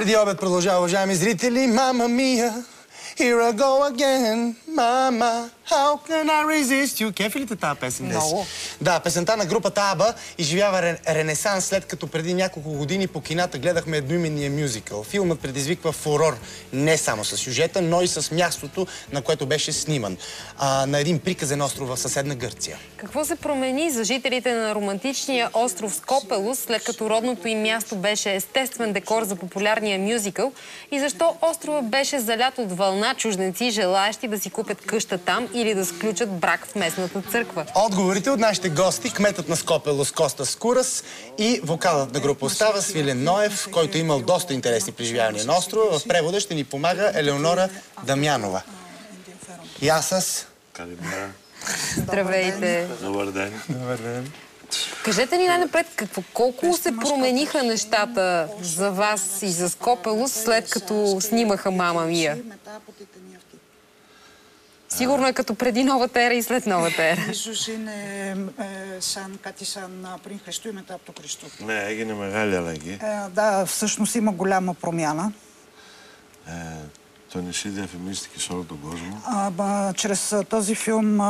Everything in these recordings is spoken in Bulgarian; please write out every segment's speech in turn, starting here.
преди обед продължава, уважаеми зрители. Мама мия, here I go again. Мама, how can I resist you? Кефи ли те тази песен? Много. Да, песента на групата АБА изживява ренесанс, след като преди няколко години по кината гледахме едноименния мюзикъл. Филмът предизвиква фурор не само с сюжета, но и с мястото, на което беше сниман. На един приказен остров в съседна Гърция. Какво се промени за жителите на романтичния остров Скопелос, след като родното им място беше естествен декор за популярния мюзикъл? И защо острова беше залят от вълна чужденци, желаещи да си купят къща там или да сключат брак в местната църква? Отговорите от нашите гости, кметът на Скопелос Костас Курас и вокалът на група Остава Свилен Ноев, който е имал доста интересни преживявания на острова. В превода ще ни помага Елеонора Дамянова. И аз с... Калимера. Здравейте! Добър ден. Добър ден. Кажете ни най-напред, колко се промениха нещата за вас и за Скопелос, след като снимаха Мама Мия? Сигурно е като преди новата ера и след новата ера. Не, έγινε μεγάλη αλλαγή. Да, всъщност има голяма промяна. Το νησί διαφημίστηκε σε όλο τον κόσμο. Чрез този филм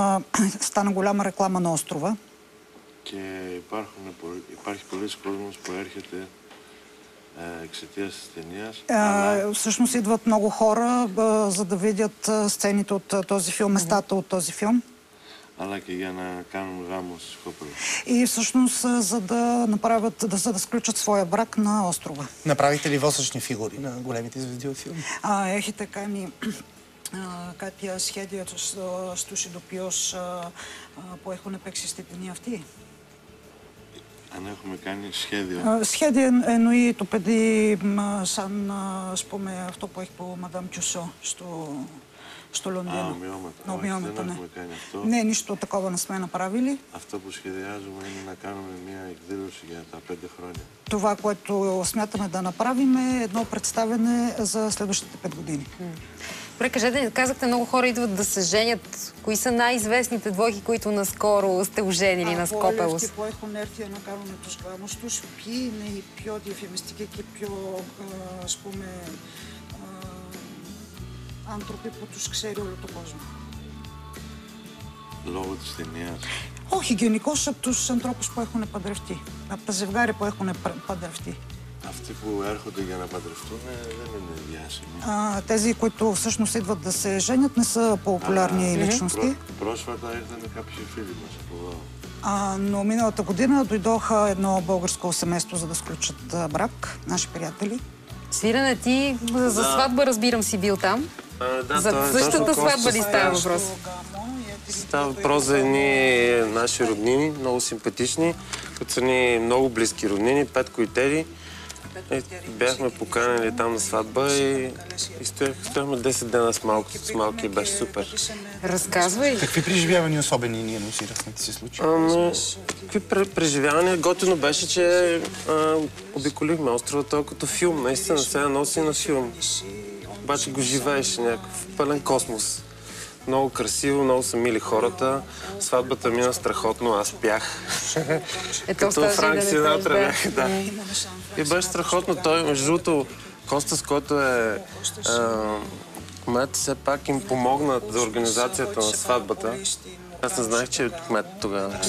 стана голяма реклама на острова. Και υπάρχει πολλοί κόσμος που έρχεται εξαιτίας της ταινίας. Всъщност идват много хора, за да видят сцените от този филм, местата от този филм. Αλλά και για να κάνουν γάμο στη Σκόπελο. И всъщност за да сключат своя брак на острова. Направихте ли восъчни фигури на големите звезди от филма? Έχετε κάνει κάποια σχέδια στους ειδοποιούς που έχουν παίξει στην ταινία αυτή? Αν έχουμε κάνει σχέδιο. Σχέδιο εννοεί το παιδί σαν, ας πούμε, αυτό που έχει по Мадам Тюсо στο Лондино. Ομοιώματα. Δεν έχουμε κάνει αυτό. Не, нищо такова не сме направили. Αυτό που σχεδιάζουμε είναι να κάνουμε μια εκδήλωση για τα 5 χρόνια. Това, което смятаме да направим, е едно представяне за следващите 5 години. Добре, кажете, казахте, много хора идват да се женят. Кои са най-известните двойки, които наскоро сте оженили на Скопелос? Αυτοί που έχουν έρθει να κάνουν τους γάμους τους, ποιοι είναι οι πιο διαφημιστικοί και πιο, ας πούμε, άνθρωποι που τους ξέρει όλο τον κόσμο? Λόγω της ταινίας. Όχι, γενικώς από τους ανθρώπους που έχουν παντρευτεί. Από τα ζευγάρια που έχουν παντρευτεί. Αυτοί που έρχονται για να παντρευτούν δεν είναι διάσημοι. Тези, които всъщност идват да се женят, не са популярни личности. Πρόσφατα ήρθαν κάποιοι φίλοι μας από εδώ. Но миналата година дойдоха едно българско семейство, за да сключат брак, наши приятели. Свирене, ти за сватба, разбирам, си бил там. Да, за същата сватба ли става въпрос? Става въпрос за едни наши роднини, много симпатични, които са ни много близки роднини, Петко и Теди. Бяхме поканени там на сватба и стояхме 10 дена с малки и беше супер. Разказвай. Какви преживявания особени ни анонсирахме ти се случи? Какви преживявания? Готино беше, че обиколихме острова той като филм. Наистина се носи на филм. Обаче го живееше някакъв пълен космос. Много красиво, много са мили хората. Сватбата мина страхотно, аз пях. Като Франк Синатра. Да. И беше страхотно. Той, между другото, Костас, който е кмет, все пак им помогна за организацията на сватбата. Аз не знаех, че е кмет тогава.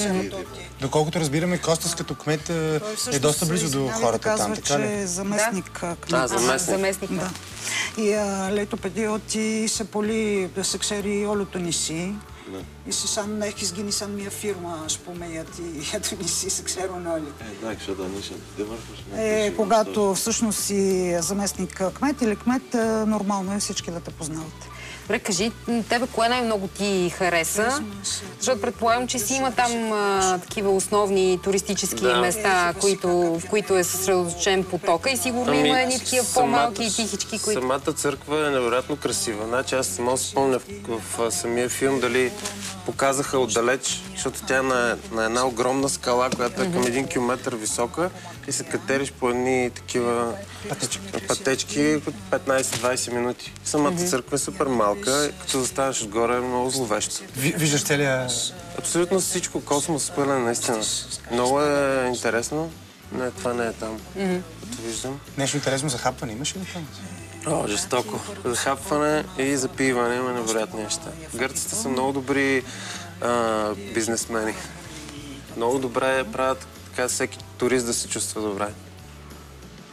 Доколкото разбираме, Костас като кмет е доста близо до хората там, така ли? Че е заместник кмет. Заместник. Да. И λέει το παιδί ότι είσαι πολύ, σε ξέρει όλο το νησί. Είσαι σαν να έχεις γίνει σαν μια φίρμα, ας πούμε, γιατί για το νησί σε ξέρουν όλοι. Εντάξει, όταν είσαι αντιδήμαρχος... Когато всъщност си заместник кмет или кмет, нормално е всички да те познават. Добре, кажи, тебе кое най-много ти хареса? Защото предполагам, че си има там такива основни туристически места, в които е съсредоточен потока и сигурно има едни такива по-малки и тихички, които... Самата църква е невероятно красива. Значи аз мога да спомня в самия филм дали показаха отдалеч, защото тя е на една огромна скала, която е към 1 километър висока и се катериш по едни такива пътечки от 15-20 минути. Самата църква е супер малка, като заставаш отгоре е много зловещо. Виждаш целия... Абсолютно всичко, космос пълен, наистина. Много е интересно, но това не е там. както виждам. Нещо интересно за хапване имаш ли там? О, жестоко. За хапване и за пиване има невероятни неща. Гърците са много добри бизнесмени. Много добре правят така всеки турист да се чувства добре.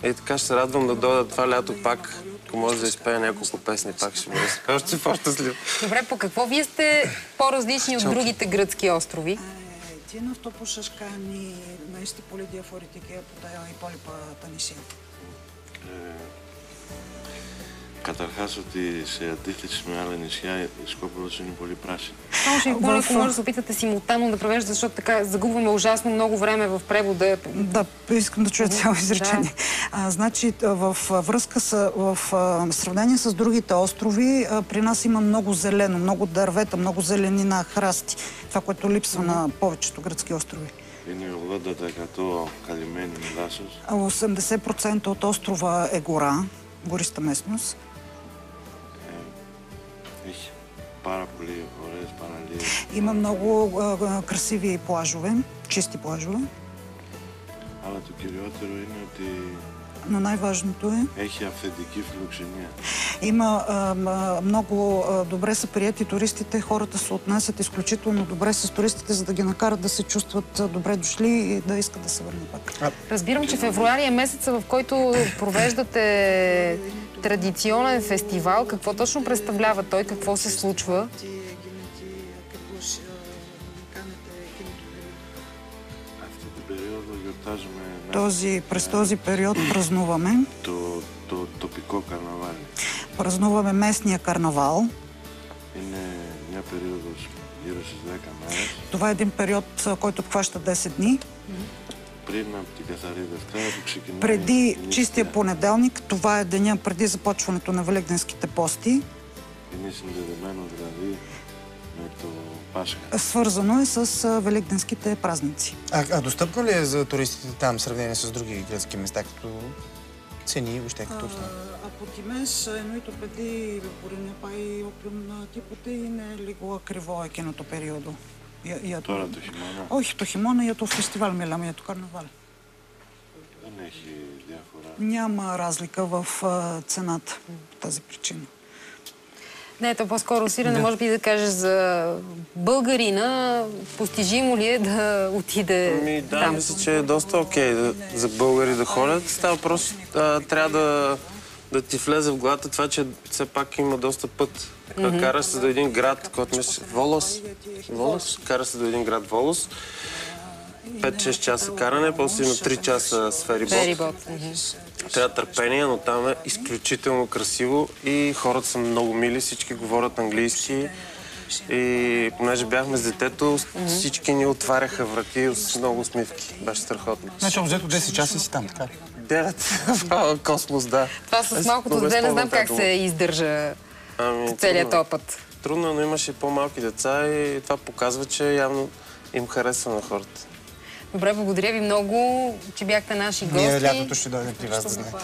И така ще се радвам да дойда това лято пак. Ако може да изпея няколко песни, пак ще бъде още по-щастлив. Добре, по какво вие сте по-различни от другите гръцки острови? Τι είναι αυτό που σας κάνει να είστε πολύ διαφορετικοί από τα υπόλοιπα τα νησιά? Καταρχάς ότι σε αντίθεση με άλλα νησιά η Σκόπελος είναι πολύ прάσινη. Само ще ви помоля, ако може да се опитате симултанно да превеждате, защото така загубваме ужасно много време в превода. Да, искам да чуя цяло изречение. Значи, в сравнение с другите острови, при нас има много зелено, много дървета, много зеленина, храсти. Това, което липсва на повечето гръцки острови. Είναι 80% καλυμμένη με δάσος. 80% от острова е гора, гориста местност. Έχει πάρα πολύ ωραίες παραλίες. Има много красиви плажове, чисти плажове. Αλλά το κυριότερο είναι ότι Но най-важното е, έχει αυθεντική φιλοξενία. има много добре са приети туристите, хората се отнасят изключително добре с туристите, за да ги накарат да се чувстват добре дошли и да искат да се върнат пак. Разбирам, че февруари е месеца, в който провеждате традиционен фестивал. Какво точно представлява той? Какво се случва? Αυτή την περίοδο γιορτάζουμε През този период празнуваме. το τοπικό καρναβάλι. Празнуваме местния карнавал. Είναι μια περίοδος γύρω στις 10 μέρες. Това е един период, който обхваща 10 дни. Πριν από την καθαρή Δευτέρα που ξεκινάει Преди η чистия νηστεία. понеделник, това е деня преди започването на великденските пости. Είναι συνδεδεμένο δηλαδή με το Πάσχα. Свързано е с великденските празници. Достъпно ли е за туристите там в сравнение с други гръцки места, като цени и въобще като остане? Από τιμές, εννοεί το παιδί μπορεί να πάει οποιονδήποτε, είναι λίγο ακριβό εκείνο το περίοδο. Τώρα το χειμώνα Όχι το χειμώνα, για το φεστивάλ μιλάμε, για το καρναβάλ. δεν έχει διαφορά. Няма разлика в цената по тази причина. Не, то по-скоро, Сирене, може би да кажеш за българина, постижимо ли е да отиде Да, там? мисля, че е доста окей за българи да ходят. Става просто, трябва да ти влезе в главата това, че все пак има доста път. Караш се до един град, който мисля, Волос. Караш се до един град Волос. 5-6 часа каране, после има 3 часа с ферибот. Трябва търпение, но там е изключително красиво и хората са много мили, всички говорят английски. И понеже бяхме с детето, всички ни отваряха врати с много усмивки. Беше страхотно. Значи, взето 10 часа си там, така? 9 космос, да. Това с малкото дете не знам как се издържа целият опът. Трудно, но имаше и по-малки деца и това показва, че явно им харесва на хората. Добре, благодаря ви много, че бяхте наши гости. Ние лятото ще дойдем при вас да знаете.